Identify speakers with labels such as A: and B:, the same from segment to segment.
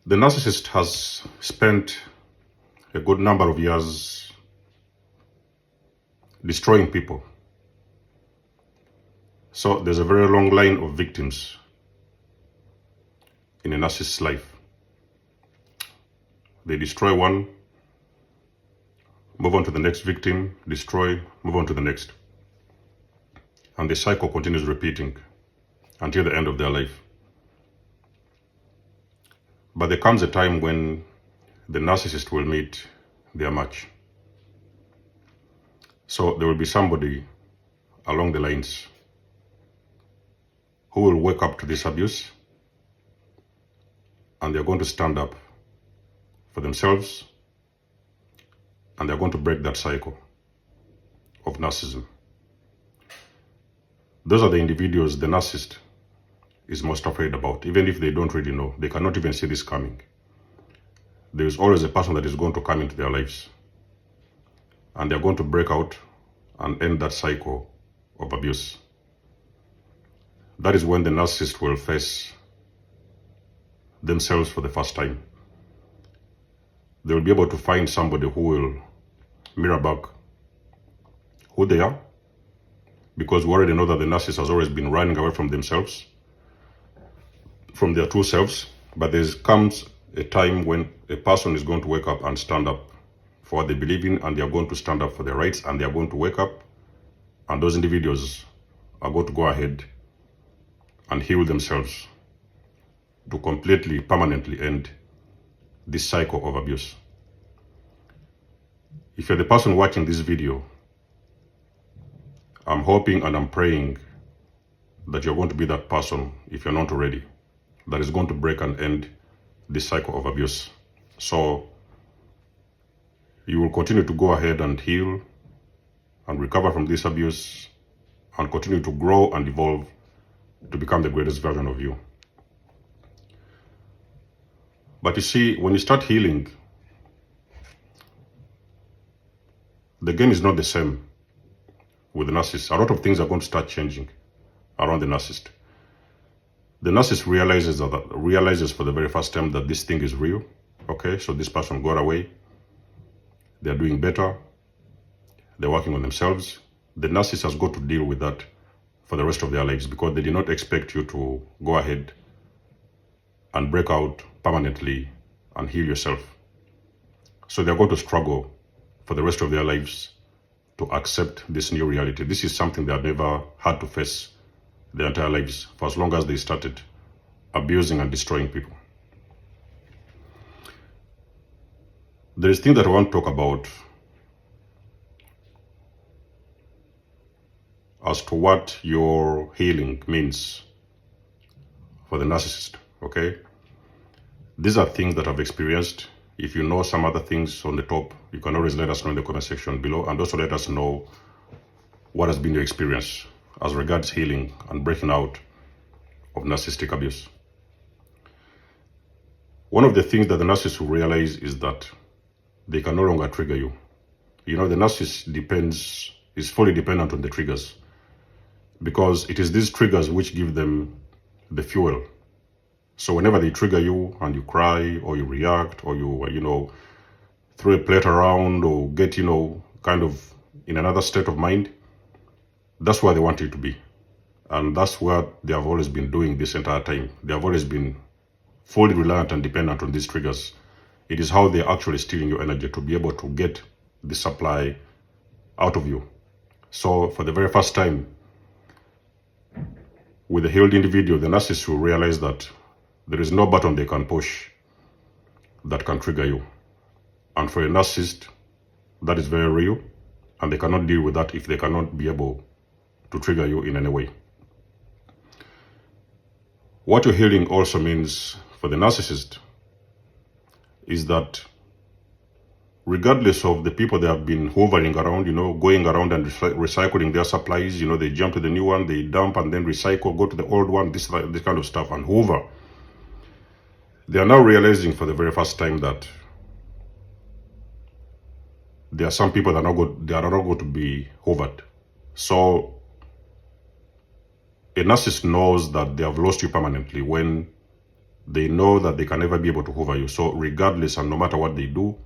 A: The narcissist has spent a good number of years destroying people. So there's a very long line of victims in a narcissist's life. They destroy one, move on to the next victim, destroy, move on to the next. And the cycle continues repeating until the end of their life. But there comes a time when the narcissist will meet their match. So there will be somebody along the lines who will wake up to this abuse, and they're going to stand up for themselves, and they're going to break that cycle of narcissism. Those are the individuals the narcissist is most afraid about, even if they don't really know. They cannot even see this coming. There is always a person that is going to come into their lives, and they're going to break out and end that cycle of abuse. That is when the narcissist will face themselves for the first time. They will be able to find somebody who will mirror back who they are, because we already know that the narcissist has always been running away from themselves, from their true selves. But there comes a time when a person is going to wake up and stand up for what they believe in, and they are going to stand up for their rights, and they are going to wake up, and those individuals are going to go ahead and heal themselves to completely, permanently end this cycle of abuse. If you're the person watching this video, I'm hoping and I'm praying that you're going to be that person, if you're not already, that is going to break and end this cycle of abuse. So you will continue to go ahead and heal and recover from this abuse and continue to grow and evolve to become the greatest version of you. But you see, when you start healing, the game is not the same with the narcissist. A lot of things are going to start changing around the narcissist. The narcissist realizes for the very first time that this thing is real. Okay, so this person got away. They're doing better. They're working on themselves. The narcissist has got to deal with that for the rest of their lives, because they did not expect you to go ahead and break out permanently and heal yourself. So they're going to struggle for the rest of their lives to accept this new reality. This is something they have never had to face their entire lives, for as long as they started abusing and destroying people. There is a thing that I want to talk about as to what your healing means for the narcissist, okay? These are things that I've experienced. If you know some other things on the top, you can always let us know in the comment section below, and also let us know what has been your experience as regards healing and breaking out of narcissistic abuse. One of the things that the narcissist will realize is that they can no longer trigger you. You know, the narcissist is fully dependent on the triggers, because it is these triggers which give them the fuel. So whenever they trigger you and you cry or you react or you throw a plate around or get, kind of in another state of mind, that's where they want you to be. And that's what they have always been doing this entire time. They have always been fully reliant and dependent on these triggers. It is how they're actually stealing your energy to be able to get the supply out of you. So for the very first time, with a healed individual, the narcissist will realize that there is no button they can push that can trigger you. And for a narcissist, that is very real, and they cannot deal with that if they cannot be able to trigger you in any way. What your healing also means for the narcissist is that regardless of the people they have been hovering around, going around and recycling their supplies, they jump to the new one, they dump and then recycle, go to the old one, this kind of stuff, and hover. They are now realizing for the very first time that there are some people that are not going to be hovered. So a narcissist knows that they have lost you permanently when They know that they can never be able to hover you. So regardless and no matter what they do,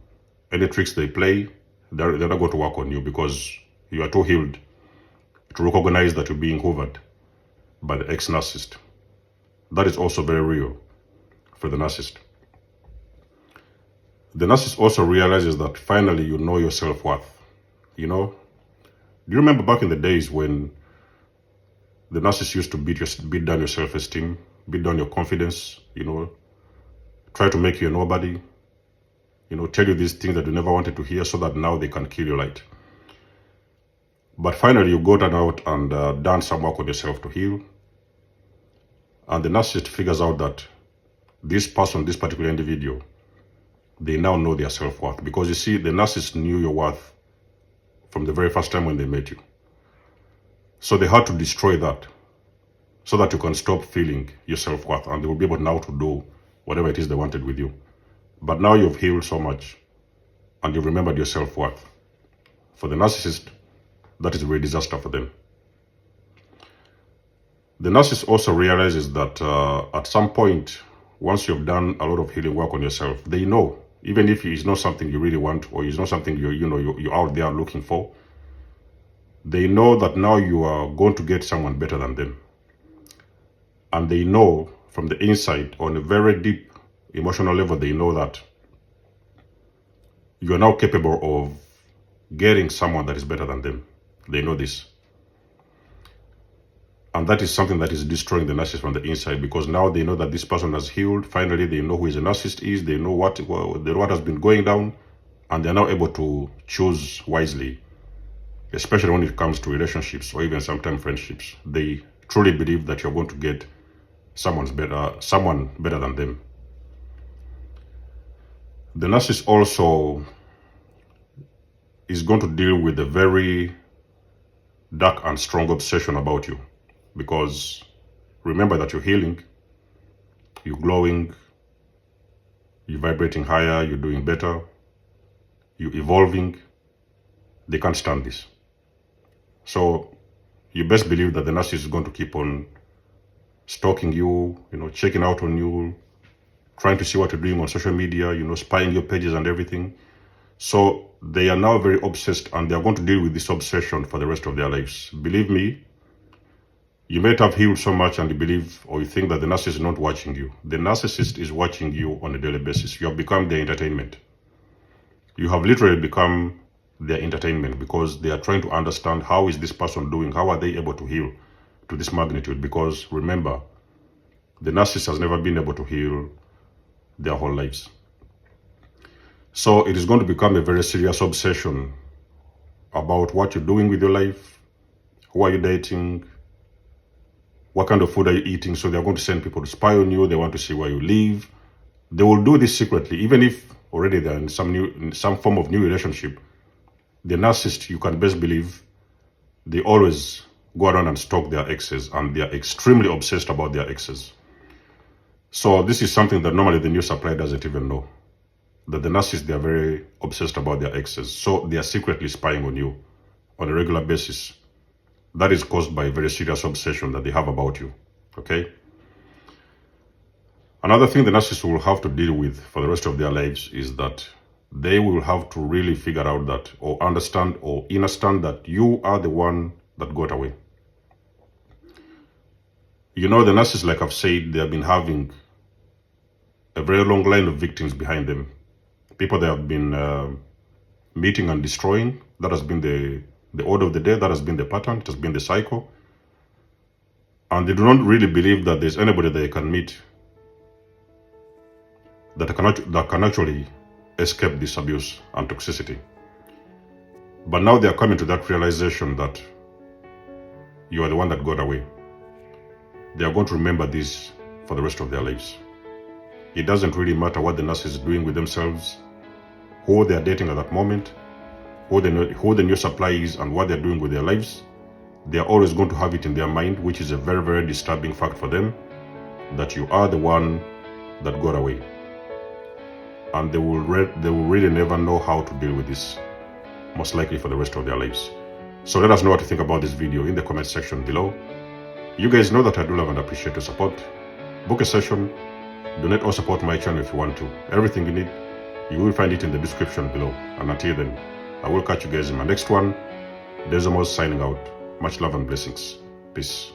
A: any tricks they play, they're not going to work on you because you are too healed to recognize that you're being hovered by the ex-narcissist. That is also very real for the narcissist. The narcissist also realizes that finally you know your self-worth. You know, do you remember back in the days when the narcissist used to beat down your self-esteem, beat down your confidence, you know, try to make you a nobody, you know, tell you these things that you never wanted to hear so that now they can kill your light. But finally you got out and done some work on yourself to heal. And the narcissist figures out that this person, this particular individual, they now know their self-worth. Because you see, the narcissist knew your worth from the very first time when they met you. So they had to destroy that so that you can stop feeling your self-worth and they will be able now to do whatever it is they wanted with you. But now you've healed so much and you've remembered your self-worth. For the narcissist, that is a real disaster for them. The narcissist also realizes that at some point, once you've done a lot of healing work on yourself, they know, even if it's not something you really want or it's not something you're out there looking for, they know that now you are going to get someone better than them. And they know from the inside, on a very deep emotional level, they know that you are now capable of getting someone that is better than them. They know this. And that is something that is destroying the narcissist from the inside, because now they know that this person has healed. Finally, they know who a narcissist is. They know what has been going down, and they're now able to choose wisely, especially when it comes to relationships or even sometimes friendships. They truly believe that you're going to get someone better than them. The narcissist also is going to deal with a very dark and strong obsession about you. Because remember that you're healing, you're glowing, you're vibrating higher, you're doing better, you're evolving. They can't stand this. So you best believe that the narcissist is going to keep on stalking you, checking out on you, trying to see what you're doing on social media, spying your pages and everything. So they are now very obsessed, and they are going to deal with this obsession for the rest of their lives. Believe me, you might have healed so much and you believe or you think that the narcissist is not watching you. The narcissist is watching you on a daily basis. You have become their entertainment. You have literally become their entertainment, because they are trying to understand, how is this person doing? How are they able to heal to this magnitude? Because remember, the narcissist has never been able to heal their whole lives. So it is going to become a very serious obsession about what you're doing with your life, who are you dating, what kind of food are you eating. So they're going to send people to spy on you. They want to see where you live. They will do this secretly, even if already they're in some form of new relationship. The narcissist, you can best believe, they always go around and stalk their exes, and they are extremely obsessed about their exes. So this is something that normally the new supply doesn't even know. That the narcissists, they are very obsessed about their exes. So they are secretly spying on you on a regular basis. That is caused by a very serious obsession that they have about you, okay? Another thing the narcissist will have to deal with for the rest of their lives is that they will have to really figure out that, or understand or understand that you are the one that got away. The narcissists, like I've said, they have been having a very long line of victims behind them. People they have been meeting and destroying. That has been the order of the day. That has been the pattern. It has been the cycle. And they do not really believe that there's anybody they can meet that can actually escape this abuse and toxicity. But now they are coming to that realization that you are the one that got away. They are going to remember this for the rest of their lives. It doesn't really matter what the narcissist is doing with themselves, who they are dating at that moment, who the new supply is, and what they're doing with their lives. They are always going to have it in their mind, which is a very, very disturbing fact for them, that you are the one that got away. And they will really never know how to deal with this, most likely for the rest of their lives. So let us know what you think about this video in the comment section below. You guys know that I do love and appreciate your support. Book a session, Donate or support my channel if you want to. Everything you need, you will find it in the description below. And until then, I will catch you guys in my next one. Desmos signing out. Much love and blessings. Peace.